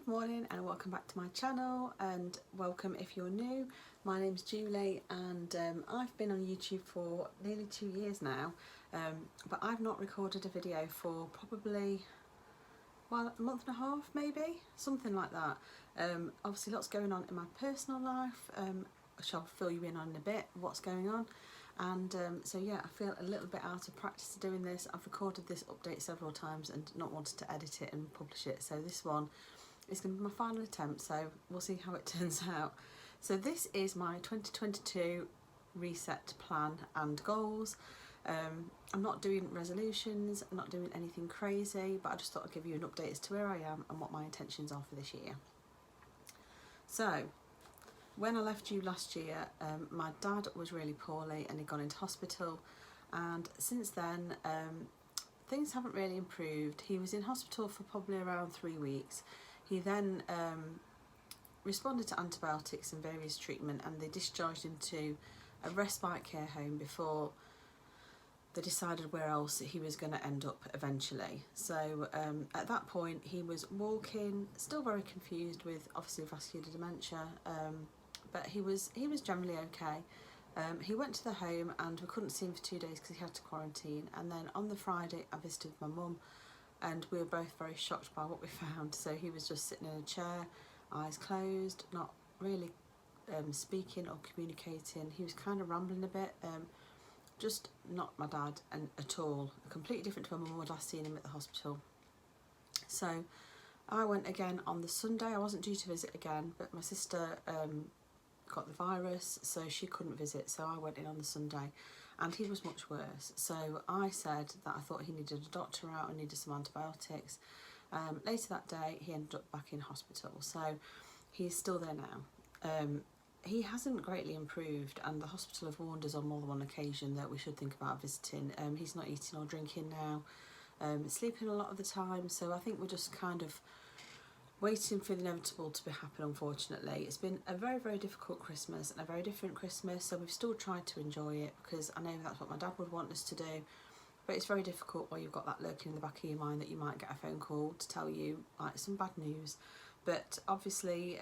Good morning and welcome back to my channel, and welcome if you're new. My name's Julie and I've been on YouTube for nearly 2 years now, but I've not recorded a video for probably, well, a month and a half maybe, something like that. Obviously lots going on in my personal life, which I'll fill you in on in a bit what's going on. And so yeah, I feel a little bit out of practice doing this. I've recorded this update several times and not wanted to edit it and publish it, so this one is going to be my final attempt, so we'll see how it turns out. So this is my 2022 reset plan and goals. I'm not doing resolutions, I'm not doing anything crazy, but I just thought I'd give you an update as to where I am and what my intentions are for this year. So when I left you last year, my dad was really poorly and he'd gone into hospital, and since then things haven't really improved. He was in hospital for probably around 3 weeks. He then responded to antibiotics and various treatment, and they discharged him to a respite care home before they decided where else he was going to end up eventually. So at that point he was walking, still very confused with obviously vascular dementia, but he was generally okay. He went to the home and we couldn't see him for 2 days because he had to quarantine, and then on the Friday I visited my mum and we were both very shocked by what we found. So he was just sitting in a chair, eyes closed, not really speaking or communicating. He was kind of rambling a bit, just not my dad and at all, completely different to when my mum had last seen him at the hospital. So I went again on the Sunday. I wasn't due to visit again, but my sister got the virus, so she couldn't visit, so I went in on the Sunday and he was much worse. So I said that I thought he needed a doctor out and needed some antibiotics. Later that day he ended up back in hospital, so he's still there now. He hasn't greatly improved, and the hospital have warned us on more than one occasion that we should think about visiting. He's not eating or drinking now, sleeping a lot of the time, so I think we're just kind of waiting for the inevitable to happen, unfortunately. It's been a very, very difficult Christmas and a very different Christmas, so we've still tried to enjoy it because I know that's what my dad would want us to do, but it's very difficult while you've got that lurking in the back of your mind that you might get a phone call to tell you like some bad news. But obviously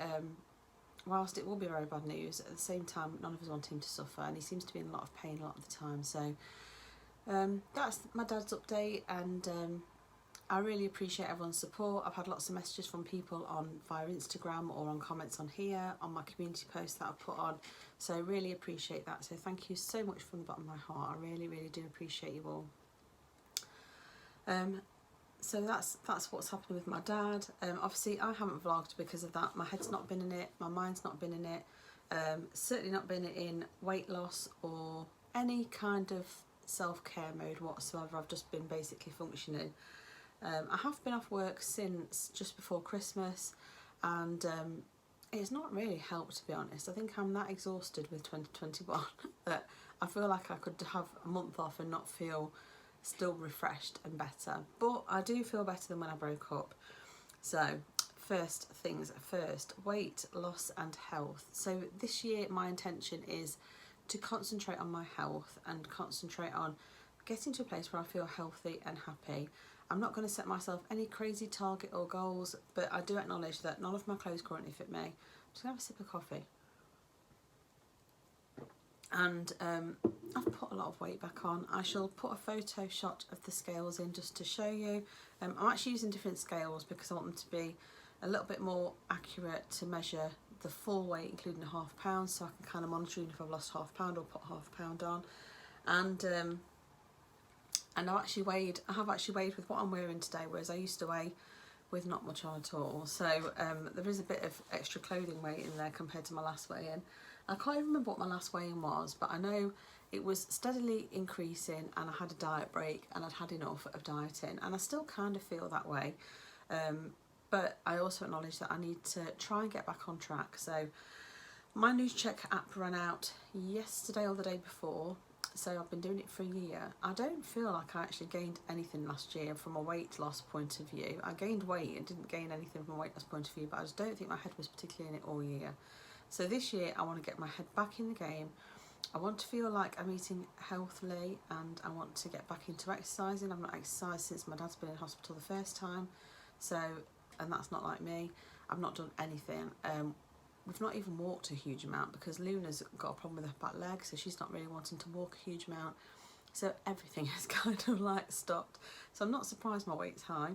whilst it will be very bad news, at the same time none of us want him to suffer, and he seems to be in a lot of pain a lot of the time. So that's my dad's update, and I really appreciate everyone's support. I've had lots of messages from people via Instagram or on comments on here, on my community posts that I've put on, so really appreciate that. So thank you so much from the bottom of my heart. I really, really do appreciate you all. So that's what's happening with my dad. Obviously I haven't vlogged because of that. My head's not been in it, my mind's not been in it, certainly not been in weight loss or any kind of self-care mode whatsoever. I've just been basically functioning. I have been off work since just before Christmas, and it's not really helped, to be honest. I think I'm that exhausted with 2021 that I feel like I could have a month off and not feel still refreshed and better, but I do feel better than when I broke up. So first things first, weight loss and health. So this year my intention is to concentrate on my health and concentrate on getting to a place where I feel healthy and happy. I'm not going to set myself any crazy target or goals, but I do acknowledge that none of my clothes currently fit me. I'm just going to have a sip of coffee. And I've put a lot of weight back on. I shall put a photo shot of the scales in just to show you. I'm actually using different scales because I want them to be a little bit more accurate to measure the full weight, including a £0.5 pound, so I can kind of monitor if I've lost £0.5 pound or put £0.5 pound on. And I have actually weighed with what I'm wearing today, whereas I used to weigh with not much on at all. So there is a bit of extra clothing weight in there compared to my last weigh-in. I can't even remember what my last weigh-in was, but I know it was steadily increasing, and I had a diet break and I'd had enough of dieting, and I still kind of feel that way. But I also acknowledge that I need to try and get back on track. So my News Check app ran out yesterday or the day before, so I've been doing it for a year. I don't feel like I actually gained anything last year from a weight loss point of view. I gained weight and didn't gain anything from a weight loss point of view, but I just don't think my head was particularly in it all year. So this year I want to get my head back in the game. I want to feel like I'm eating healthily, and I want to get back into exercising. I've not exercised since my dad's been in hospital the first time, so and that's not like me. I've not done anything. We've not even walked a huge amount because Luna's got a problem with her back leg, so she's not really wanting to walk a huge amount. So everything has kind of like stopped. So I'm not surprised my weight's high.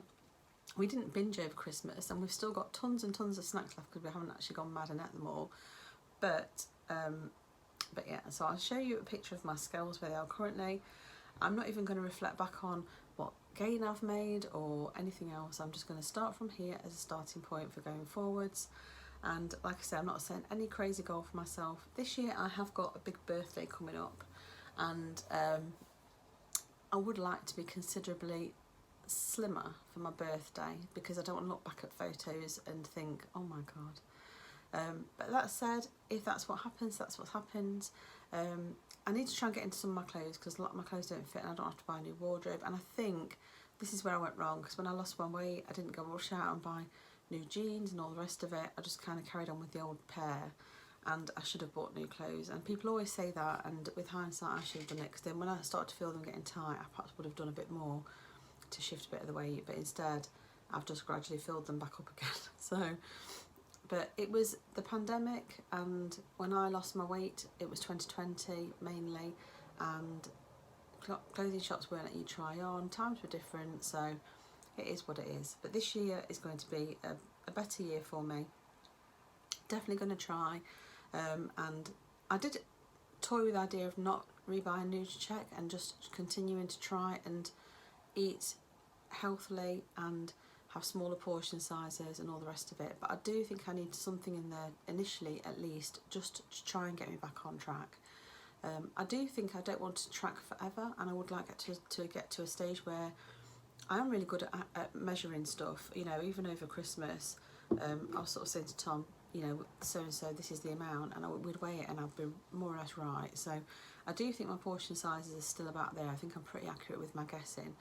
We didn't binge over Christmas, and we've still got tons and tons of snacks left because we haven't actually gone mad and ate them all. But yeah, so I'll show you a picture of my scales where they are currently. I'm not even going to reflect back on what gain I've made or anything else. I'm just going to start from here as a starting point for going forwards. And like I said, I'm not setting any crazy goal for myself. This year I have got a big birthday coming up, and I would like to be considerably slimmer for my birthday because I don't want to look back at photos and think, oh my god. But that said, if that's what happens, that's what happens. I need to try and get into some of my clothes because a lot of my clothes don't fit and I don't have to buy a new wardrobe. And I think this is where I went wrong, because when I lost my weight, I didn't go rush out and buy new jeans and all the rest of it. I just kind of carried on with the old pair, and I should have bought new clothes. And people always say that, and with hindsight I should have done it, because then when I started to feel them getting tight, I perhaps would have done a bit more to shift a bit of the weight, but instead I've just gradually filled them back up again. So, but it was the pandemic, and when I lost my weight it was 2020 mainly, and clothing shops weren't let you try on, times were different, so it is what it is. But this year is going to be a better year for me. Definitely going to try, and I did toy with the idea of not rebuying Nutricheck and just continuing to try and eat healthily and have smaller portion sizes and all the rest of it. But I do think I need something in there initially, at least, just to try and get me back on track. I do think I don't want to track forever, and I would like to get to a stage where I am really good at measuring stuff. You know, even over Christmas, I was sort of saying to Tom, you know, so and so, this is the amount, and I would weigh it and I'd be more or less right. So I do think my portion sizes are still about there. I think I'm pretty accurate with my guessing.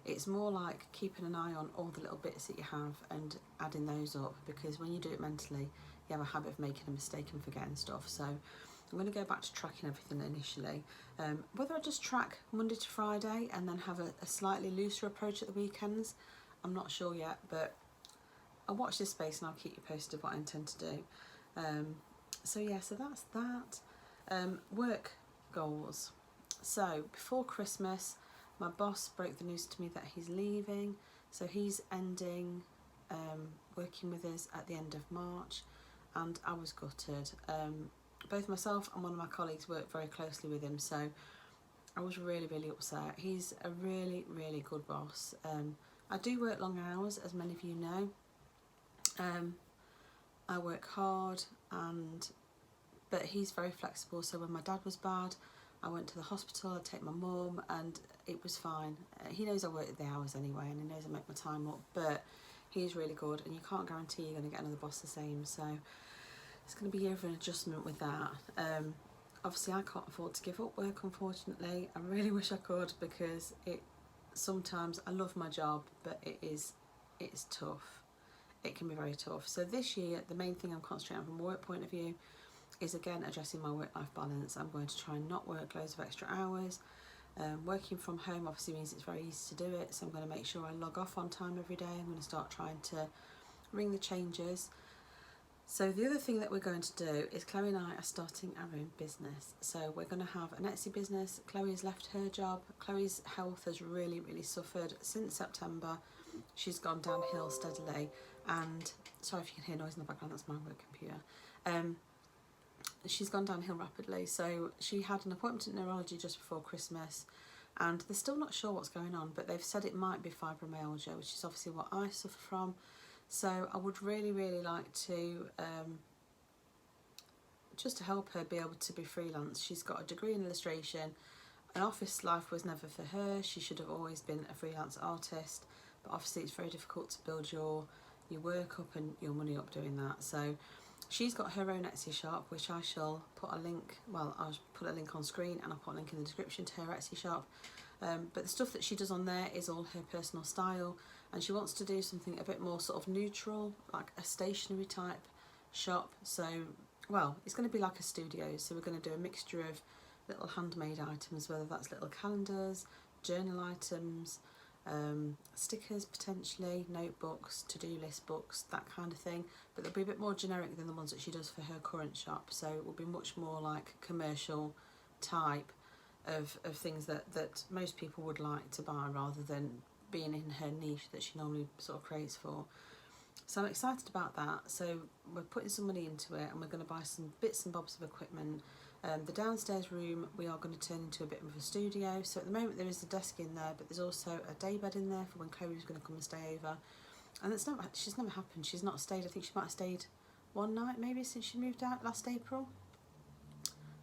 It's more like keeping an eye on all the little bits that you have and adding those up, because when you do it mentally, you have a habit of making a mistake and forgetting stuff. So I'm going to go back to tracking everything initially. Whether I just track Monday to Friday and then have a slightly looser approach at the weekends, I'm not sure yet, but I'll watch this space and I'll keep you posted what I intend to do. So yeah, so that's that. Work goals. So before Christmas, my boss broke the news to me that he's leaving, so he's ending working with us at the end of March, and I was gutted. Both myself and one of my colleagues worked very closely with him, so I was really, really upset. He's a really, really good boss. I do work long hours, as many of you know. I work hard, but he's very flexible, so when my dad was bad, I went to the hospital, I'd take my mum, and it was fine. He knows I work the hours anyway, and he knows I make my time up, but he's really good, and you can't guarantee you're going to get another boss the same, so it's going to be a year of an adjustment with that. Obviously I can't afford to give up work, unfortunately. I really wish I could, because sometimes I love my job, but it's tough. It can be very tough. So this year, the main thing I'm concentrating on from a work point of view is, again, addressing my work-life balance. I'm going to try and not work loads of extra hours. Working from home obviously means it's very easy to do it, so I'm going to make sure I log off on time every day. I'm going to start trying to ring the changes. So the other thing that we're going to do is Chloe and I are starting our own business. So we're going to have an Etsy business. Chloe has left her job. Chloe's health has really, really suffered since September. She's gone downhill steadily, and sorry if you can hear noise in the background, that's my work computer. She's gone downhill rapidly, so she had an appointment at neurology just before Christmas, and they're still not sure what's going on, but they've said it might be fibromyalgia, which is obviously what I suffer from. So I would really, really like to just to help her be able to be freelance. She's got a degree in illustration. An office life was never for her. She should have always been a freelance artist, but obviously it's very difficult to build your work up and your money up doing that. So she's got her own Etsy shop, which I shall put a link, well, I'll put a link on screen and I'll put a link in the description to her Etsy shop. But the stuff that she does on there is all her personal style, and she wants to do something a bit more sort of neutral, like a stationery type shop. So, well, it's going to be like a studio, so we're going to do a mixture of little handmade items, whether that's little calendars, journal items, stickers potentially, notebooks, to-do list books, that kind of thing, but they'll be a bit more generic than the ones that she does for her current shop, so it will be much more like commercial type of things that most people would like to buy, rather than being in her niche that she normally sort of creates for. So I'm excited about that. So we're putting some money into it, and we're going to buy some bits and bobs of equipment. The downstairs room we are going to turn into a bit of a studio. So at the moment there is a desk in there, but there's also a day bed in there for when Chloe's going to come and stay over. And she's never happened. She's not stayed. I think she might have stayed one night maybe since she moved out last April.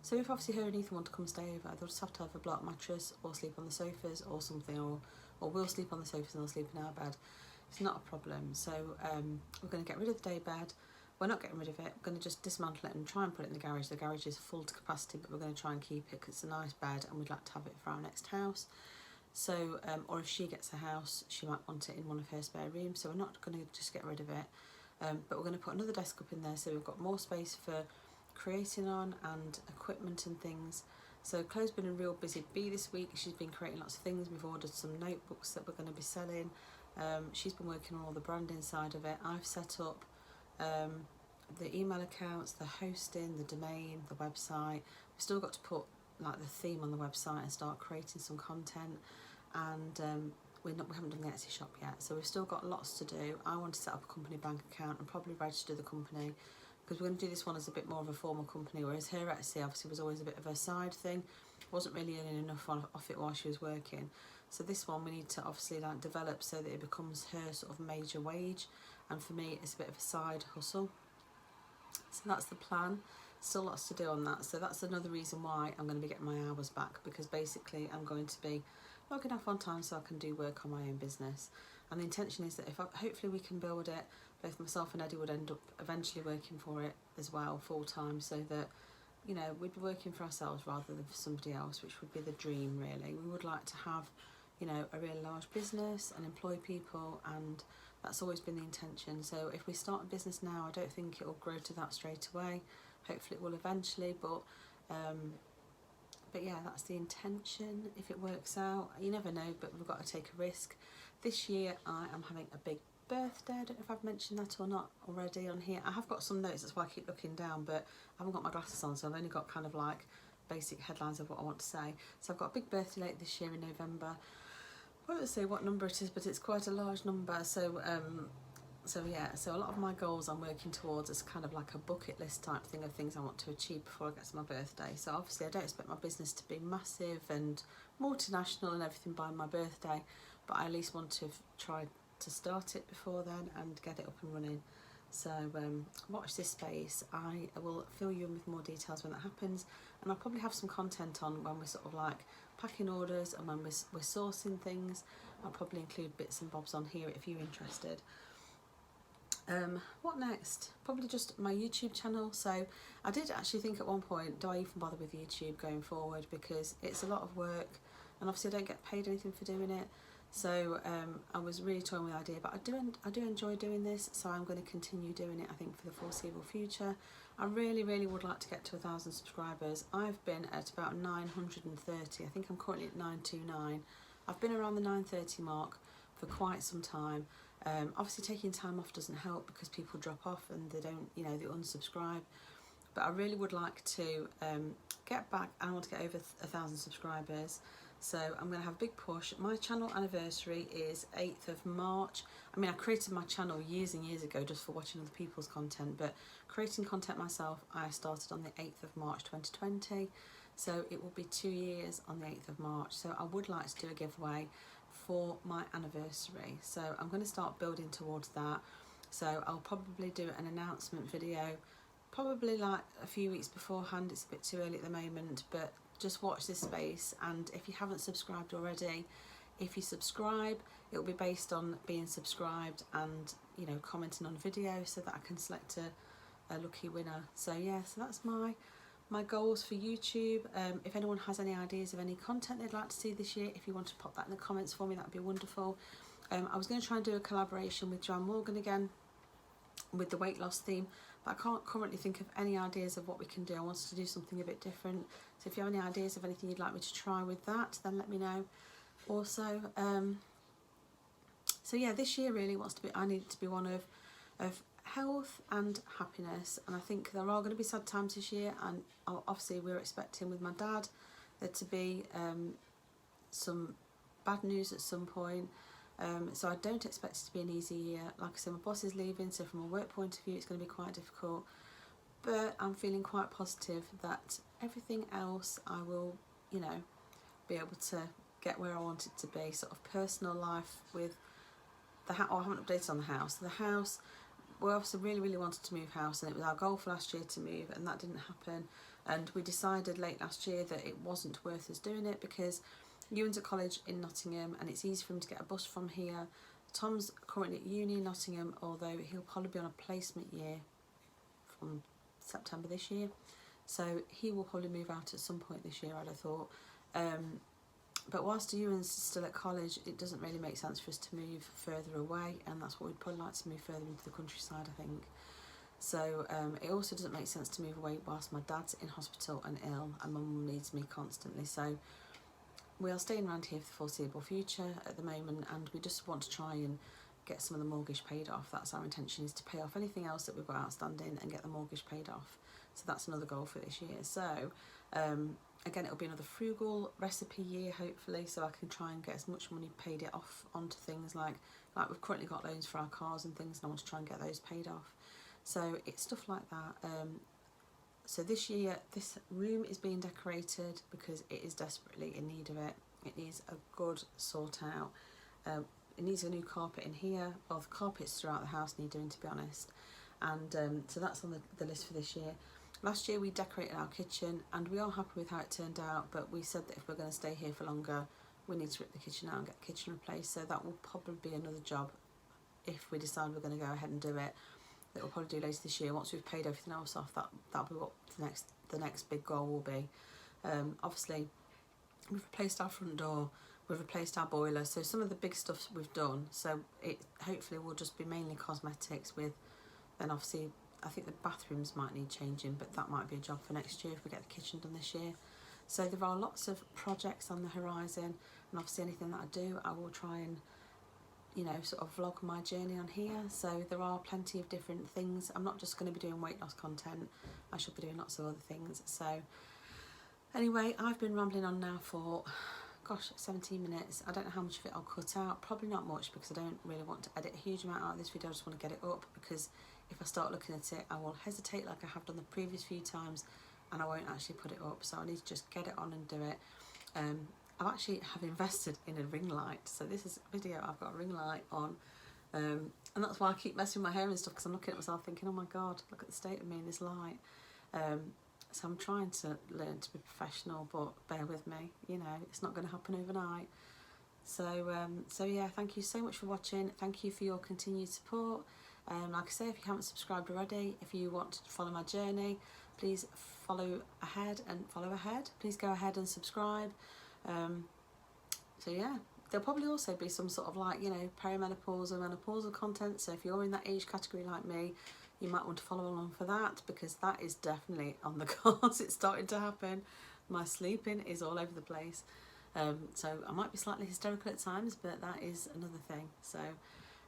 So if obviously her and Ethan want to come and stay over, they'll just have to have a block mattress or sleep on the sofas or something, or we'll sleep on the sofas and they'll sleep in our bed. It's not a problem. So we're going to get rid of the day bed. We're not getting rid of it. We're going to just dismantle it and try and put it in the garage. The garage is full to capacity, but we're going to try and keep it because it's a nice bed and we'd like to have it for our next house. So, or if she gets a house, she might want it in one of her spare rooms. So we're not going to just get rid of it. But we're going to put another desk up in there so we've got more space for creating on and equipment and things. So Chloe's been a real busy bee this week. She's been creating lots of things. We've ordered some notebooks that we're going to be selling. She's been working on all the branding side of it. I've set up the email accounts, the hosting, the domain, the website. We've still got to put like the theme on the website and start creating some content, and we haven't done the Etsy shop yet, so we've still got lots to do. I want to set up a company bank account and probably register the company, because we're going to do this one as a bit more of a formal company, whereas her Etsy obviously was always a bit of a side thing. Wasn't really earning enough off it while she was working. So this one we need to obviously like develop so that it becomes her sort of major wage, and for me it's a bit of a side hustle. So that's the plan. Still lots to do on that. So that's another reason why I'm going to be getting my hours back, because basically I'm going to be logging off on time so I can do work on my own business. And the intention is that hopefully we can build it, both myself and Eddie would end up eventually working for it as well full time, so that, you know, we'd be working for ourselves rather than for somebody else, which would be the dream really. We would like to have, you know, a really large business and employ people, and that's always been the intention. So if we start a business now, I don't think it will grow to that straight away. Hopefully it will eventually, but yeah, that's the intention. If it works out, you never know, but we've got to take a risk. This year I am having a big birthday. I don't know if I've mentioned that or not already on here. I have got some notes, that's why I keep looking down, but I haven't got my glasses on, so I've only got kind of like basic headlines of what I want to say. So I've got a big birthday date this year in November. I won't say what number it is, but it's quite a large number. So yeah, so a lot of my goals I'm working towards is kind of like a bucket list type thing of things I want to achieve before I get to my birthday. So obviously I don't expect my business to be massive and multinational and everything by my birthday, but I at least want to try to start it before then and get it up and running. So watch this space. I will fill you in with more details when that happens, and I'll probably have some content on when we're sort of like packing orders and when we're sourcing things. I'll probably include bits and bobs on here if you're interested. What next? Probably just my YouTube channel. So I did actually think at one point, do I even bother with YouTube going forward, because it's a lot of work and obviously I don't get paid anything for doing it. So I was really toying with the idea, but I do enjoy doing this, so I'm going to continue doing it, I think, for the foreseeable future. I really would like to get to 1,000 subscribers. I've been at about 930. I think I'm currently at 929. I've been around the 930 mark for quite some time. Obviously taking time off doesn't help because people drop off and they don't, you know, they unsubscribe. But I really would like to get back, and I want to get over 1,000 subscribers. So I'm going to have a big push. My channel anniversary is 8th of March. I mean, I created my channel years and years ago just for watching other people's content, but creating content myself, I started on the 8th of March 2020. So it will be 2 years on the 8th of March. So I would like to do a giveaway for my anniversary. So I'm going to start building towards that. So I'll probably do an announcement video, probably like a few weeks beforehand. It's a bit too early at the moment, but just watch this space. And if you haven't subscribed already, if you subscribe, it will be based on being subscribed and, you know, commenting on a video, so that I can select a lucky winner. So yeah, so that's my goals for YouTube. If anyone has any ideas of any content they'd like to see this year, if you want to pop that in the comments for me, that would be wonderful. I was going to try and do a collaboration with Joanne Morgan again with the weight loss theme, but I can't currently think of any ideas of what we can do. I wanted to do something a bit different, so if you have any ideas of anything you'd like me to try with that, then let me know. Also, So yeah, this year really I need it to be one of health and happiness, and I think there are going to be sad times this year, and obviously we're expecting with my dad there to be some bad news at some point. So I don't expect it to be an easy year. Like I said, my boss is leaving, so from a work point of view it's going to be quite difficult, but I'm feeling quite positive that everything else I will, you know, be able to get where I want it to be. Sort of personal life with the house. I haven't updated on the house. The house, we obviously really wanted to move house, and it was our goal for last year to move, and that didn't happen. And we decided late last year that it wasn't worth us doing it because Ewan's at college in Nottingham and it's easy for him to get a bus from here. Tom's currently at uni in Nottingham, although he'll probably be on a placement year from September this year, so he will probably move out at some point this year, I'd have thought. But whilst Ewan's still at college, it doesn't really make sense for us to move further away, and that's what we'd probably like to move further into the countryside, I think. So it also doesn't make sense to move away whilst my dad's in hospital and ill and my mum needs me constantly. So we are staying around here for the foreseeable future at the moment, and we just want to try and get some of the mortgage paid off. That's our intention, is to pay off anything else that we've got outstanding and get the mortgage paid off. So that's another goal for this year. So again, it'll be another frugal recipe year hopefully, so I can try and get as much money paid it off onto things like we've currently got loans for our cars and things, and I want to try and get those paid off. So it's stuff like that. So this year this room is being decorated because it is desperately in need of it. It needs a good sort out. It needs a new carpet in here. Well, the carpets throughout the house need doing, to be honest. And so that's on the list for this year. Last year we decorated our kitchen and we are happy with how it turned out, but we said that if we're going to stay here for longer we need to rip the kitchen out and get the kitchen replaced. So that will probably be another job if we decide we're going to go ahead and do it. That we'll probably do later this year once we've paid everything else off. That'll be what the next big goal will be. Obviously we've replaced our front door, we've replaced our boiler, so some of the big stuff we've done. So it hopefully will just be mainly cosmetics, with then obviously I think the bathrooms might need changing, but that might be a job for next year if we get the kitchen done this year. So there are lots of projects on the horizon, and obviously anything that I do I will try and, you know, sort of vlog my journey on here. So there are plenty of different things. I'm not just going to be doing weight loss content, I should be doing lots of other things. So anyway, I've been rambling on now for, gosh, 17 minutes. I don't know how much of it I'll cut out, probably not much because I don't really want to edit a huge amount out of this video. I just want to get it up, because if I start looking at it I will hesitate like I have done the previous few times and I won't actually put it up. So I need to just get it on and do it. I actually have invested in a ring light, so this is a video I've got a ring light on, and that's why I keep messing with my hair and stuff, because I'm looking at myself thinking, oh my god, look at the state of me in this light. So I'm trying to learn to be professional, but bear with me, you know, it's not going to happen overnight. So yeah, thank you so much for watching. Thank you for your continued support. Like I say, if you haven't subscribed already, if you want to follow my journey, please follow ahead. Please go ahead and subscribe. So yeah, there'll probably also be some sort of, like, you know, perimenopause or menopausal content, so if you're in that age category like me, you might want to follow along for that, because that is definitely on the cards. It's starting to happen. My sleeping is all over the place, so I might be slightly hysterical at times, but that is another thing. So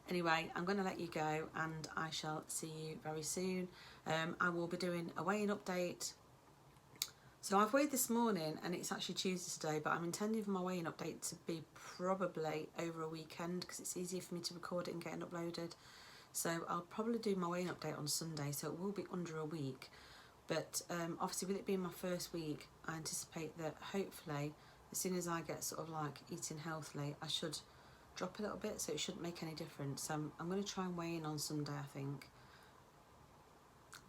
anyway, I'm going to let you go and I shall see you very soon. I will be doing a weigh-in update. So I've weighed this morning and it's actually Tuesday today, but I'm intending for my weigh-in update to be probably over a weekend because it's easier for me to record it and get it uploaded. So I'll probably do my weigh-in update on Sunday, so it will be under a week. But obviously with it being my first week, I anticipate that hopefully as soon as I get sort of like eating healthily, I should drop a little bit, so it shouldn't make any difference. So I'm going to try and weigh in on Sunday, I think.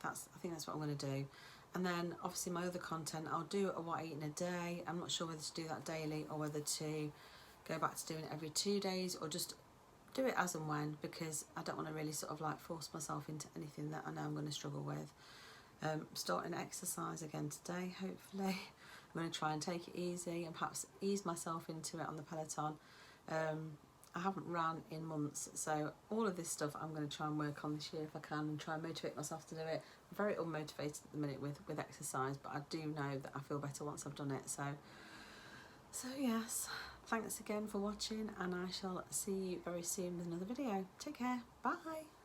I think that's what I'm going to do. And then obviously my other content, I'll do a what I eat in a day. I'm not sure whether to do that daily or whether to go back to doing it every 2 days, or just do it as and when, because I don't want to really sort of like force myself into anything that I know I'm going to struggle with. Starting exercise again today, hopefully. I'm going to try and take it easy and perhaps ease myself into it on the Peloton. I haven't ran in months, so all of this stuff I'm going to try and work on this year if I can, and try and motivate myself to do it. I'm very unmotivated at the minute with exercise, but I do know that I feel better once I've done it. So yes, Thanks again for watching, and I shall see you very soon with another video. Take care, bye.